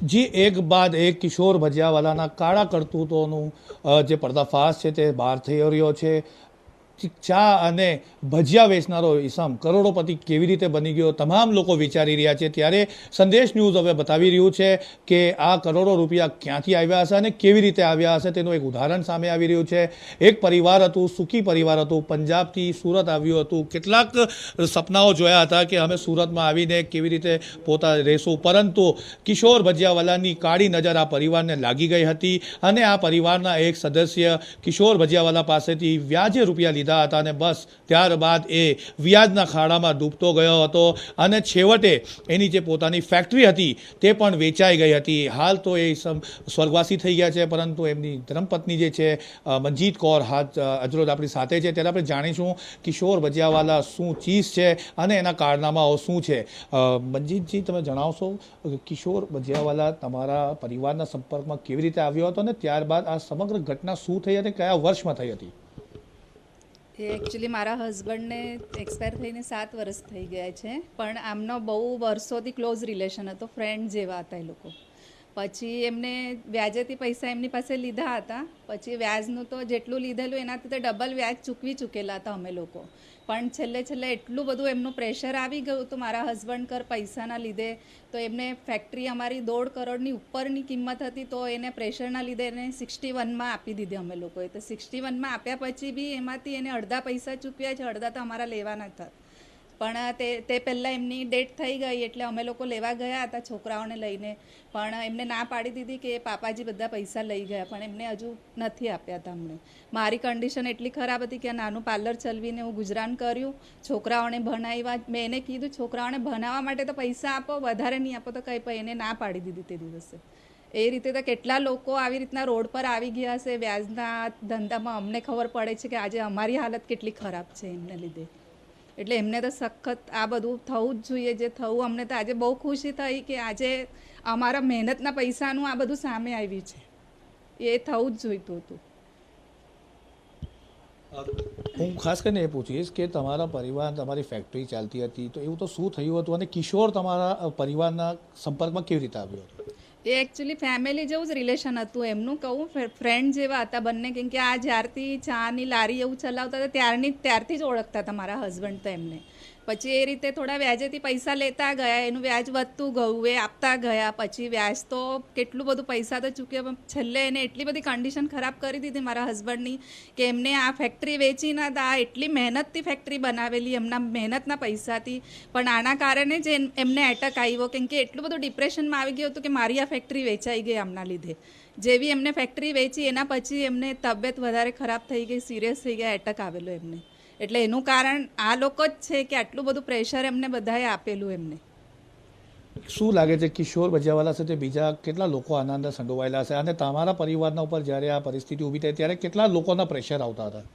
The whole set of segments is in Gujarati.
જે એક બાદ એક કિશોર ભજિયાવાલાના કાળા કરતૂતોનું જે પર્દાફાશ છે તે બહાર થઈ રહ્યો છે. ચા અને ભજીયા વેચનારો ઈસમ કરોડોપતિ કેવી રીતે બની ગયો તમામ લોકો વિચારી રહ્યા છે. ત્યારે સંદેશ ન્યૂઝ હવે બતાવી રહ્યું છે કે આ કરોડો રૂપિયા ક્યાંથી આવ્યા હશે અને કેવી રીતે આવ્યા હશે તેનું એક ઉદાહરણ સામે આવી રહ્યું છે. એક પરિવાર હતું, સુખી પરિવાર હતું, પંજાબથી સુરત આવ્યું હતું. કેટલાક સપનાઓ જોયા હતા કે અમે સુરતમાં આવીને કેવી રીતે પોતા રહેશું, પરંતુ કિશોર ભજિયાવાલાની કાળી નજર આ પરિવારને લાગી ગઈ હતી અને આ પરિવારના એક સદસ્ય કિશોર ભજિયાવાલા પાસેથી વ્યાજે રૂપિયા લીધા હતા અને બસ ત્યારબાદ એ વ્યાજના ખાડામાં ડૂબતો ગયો હતો અને છેવટે એની જે પોતાની ફેક્ટરી હતી તે પણ વેચાઈ ગઈ હતી. હાલ તો એ સ્વર્ગવાસી થઈ ગયા છે, પરંતુ એમની ધર્મપત્ની જે છે મંજીત કૌર અજરોજ આપણી સાથે છે. ત્યારે આપણે જાણીશું કિશોર ભજિયાવાલા શું ચીજ છે અને એના કારનામાઓ શું છે. મંજીતજી, તમે જણાવશો કિશોર ભજિયાવાલા તમારા પરિવારના સંપર્કમાં કેવી રીતે આવ્યો હતો અને ત્યારબાદ આ સમગ્ર ઘટના શું થઈ અને કયા વર્ષમાં થઈ હતી? એ એકચ્યુઅલી મારા હસબન્ડને એક્સપાયર થઈને 7 વર્ષ થઈ ગયા છે, પણ આમનો બહુ વર્ષોથી ક્લોઝ રિલેશન હતો, ફ્રેન્ડ જેવા હતા એ લોકો. પછી એમને વ્યાજેથી પૈસા એમની પાસે લીધા હતા. પછી વ્યાજનું તો જેટલું લીધેલું એનાથી તો ડબલ વ્યાજ ચૂકવેલા હતા અમે લોકો. પણ છેલ્લે એટલું બધું એમનું પ્રેશર આવી ગયું હતું મારા હસબન્ડ કર પૈસાના લીધે. તો એમને ફેક્ટરી અમારી 1.5 કરોડની ઉપરની કિંમત હતી, તો એને પ્રેશરના લીધે એને 61માં આપી દીધી અમે લોકોએ. તો 61માં આપ્યા પછી બી એમાંથી એને અડધા પૈસા ચૂકવ્યા છે, અડધા તો અમારા લેવાના હતા. પણ તે પહેલાં એમની ડેટ થઈ ગઈ એટલે અમે લોકો લેવા ગયા હતા છોકરાઓને લઈને, પણ એમને ના પાડી દીધી કે પાપાજી બધા પૈસા લઈ ગયા, પણ એમને હજુ નથી આપ્યા હતા અમને. મારી કન્ડિશન એટલી ખરાબ હતી કે નાનું પાર્લર ચલાવીને હું ગુજરાન કર્યું, છોકરાઓને ભણાવ્યા. મેં એને કીધું છોકરાઓને ભણાવવા માટે તો પૈસા આપો, વધારે નહીં આપો તો કંઈ, પણ એને ના પાડી દીધી તે દિવસે. એ રીતે તો કેટલા લોકો આવી રીતના રોડ પર આવી ગયા હશે વ્યાજના ધંધામાં. અમને ખબર પડે છે કે આજે અમારી હાલત કેટલી ખરાબ છે એમને લીધે. એટલે એમને તો સખત આ બધું થવું જ જોઈએ. જે થવું, અમને તો આજે બહુ ખુશી થઈ કે આજે અમારા મહેનતના પૈસાનું આ બધું સામે આવ્યું છે. એ થવું જ જોઈતું હતું. હું ખાસ કરીને એ પૂછીશ કે તમારા પરિવાર, તમારી ફેક્ટરી ચાલતી હતી, તો એવું તો શું થયું હતું અને કિશોર તમારા પરિવારના સંપર્કમાં કેવી રીતે આવ્યો હતો? એ એકચ્યુઅલી ફેમિલી જેવું જ રિલેશન હતું એમનું. કહું ફ્રેન્ડ જેવા હતા બંને, કેમ કે આ જ્યારથી ચાની લારી એવું ચલાવતા હતા ત્યારથી જ ઓળખતા હતા મારા હસબન્ડ તો એમને. પછી એ રીતે થોડા વ્યાજેથી પૈસા લેતા ગયા, એનું વ્યાજ વધતું ગયું, એ આપતા ગયા. પછી વ્યાજ તો કેટલું બધું પૈસા તો ચૂક્યા, પણ છેલ્લે એને એટલી બધી કન્ડિશન ખરાબ કરી દીધી મારા હસબન્ડની કે એમને આ ફેક્ટરી વેચી ના હતા. આ એટલી મહેનતથી ફેક્ટરી બનાવેલી એમના મહેનતના પૈસાથી, પણ આના કારણે જ એમને એટેક આવ્યો, કેમ કે એટલું બધું ડિપ્રેશનમાં આવી ગયું હતું કે મારી આ ફેક્ટરી વેચાઈ ગઈ આમના લીધે. જેવી એમને ફેક્ટરી વેચી એના પછી એમને તબિયત વધારે ખરાબ થઈ ગઈ, સિરિયસ થઈ ગયા, એટેક આવેલો એમને. એટલે એનું કારણ આ લોકો જ છે કે આટલું બધું પ્રેશર એમને બધાએ આપેલું એમને. શું લાગે છે કિશોર ભજિયાવાલા સાથે બીજા કેટલા લોકો આના અંદર સંડોવાયેલા હશે અને તમારા પરિવારના ઉપર જ્યારે આ પરિસ્થિતિ ઊભી થઈ ત્યારે કેટલા લોકોના પ્રેશર આવતા હતા?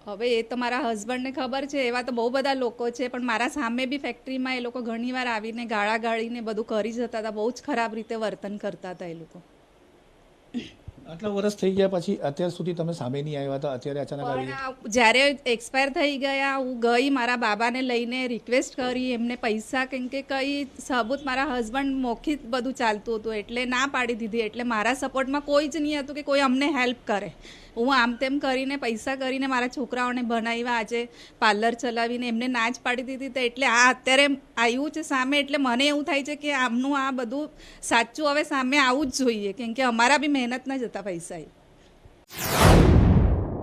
હવે એ તો મારા હસબન્ડને ખબર છે. એવા તો બહુ બધા લોકો છે, પણ મારા સામે બી ફેક્ટરીમાં એ લોકો ઘણીવાર આવીને ગાળા ગાળીને બધું કરી જતા હતા. બહુ જ ખરાબ રીતે વર્તન કરતા હતા એ લોકો. આટલા વર્ષ થઈ ગયા પછી અત્યાર સુધી તમે સામે નહીં આવ્યા હતા, અત્યારે અચાનક આવી? પણ જ્યારે એક્સપાયર થઈ ગયા હું ગઈ, મારા બાબાને લઈને રિક્વેસ્ટ કરી એમને પૈસા, કેમ કે કંઈ સબૂત મારા હસબન્ડ મૌખિક બધું ચાલતું હતું એટલે ના પાડી દીધી. એટલે મારા સપોર્ટમાં કોઈ જ નહીં હતું કે કોઈ અમને હેલ્પ કરે. હું આમ તેમ કરીને પૈસા કરીને મારા છોકરાઓને ભણાવ્યા, આજે પાર્લર ચલાવીને એમને ના જ પાડી દીધી. તો એટલે આ અત્યારે આવ્યું છે સામે, એટલે મને એવું થાય છે કે આમનું આ બધું સાચું હવે સામે આવવું જ જોઈએ, કેમ કે અમારા બી મહેનતના જ હતા પૈસા.